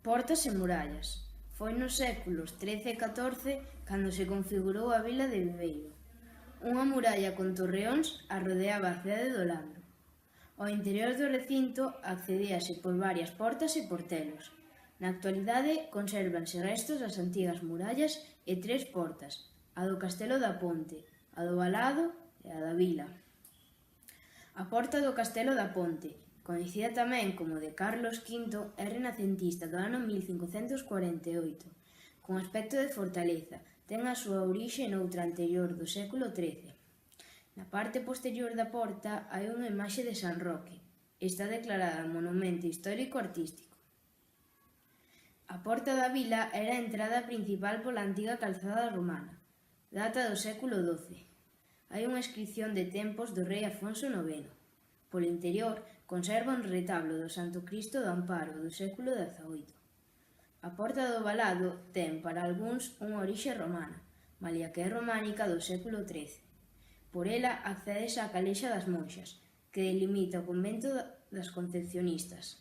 Portas e murallas. Foi nos séculos XIII e XIV cando se configurou a vila de Viveiro. Unha muralla con torreóns arrodeaba a cidade do Landro. Ao interior do recinto accedíase por varias portas e portelos. Na actualidade consérvanse restos das antigas murallas e 3 portas, a do Castelo da Ponte, a do Valado e a da Vila. A porta do Castelo da Ponte, coñecida tamén como de Carlos V, é renacentista do ano 1548, con aspecto de fortaleza. Ten a súa orixe noutra anterior do século XIII. Na parte posterior da porta hai unha imaxe de San Roque. Está declarada Monumento Histórico Artístico. A porta da vila era a entrada principal pola antiga calzada romana. Data do século XII. Hai unha inscripción de tempos do rei Afonso IX. Polo interior conserva un retablo do Santo Cristo do Amparo do século XVIII. A porta do Valado ten para algúns unha orixe romana, malia que é románica do século XIII. Por ela accedese á Calexa das Monxas, que delimita o convento das Concepcionistas.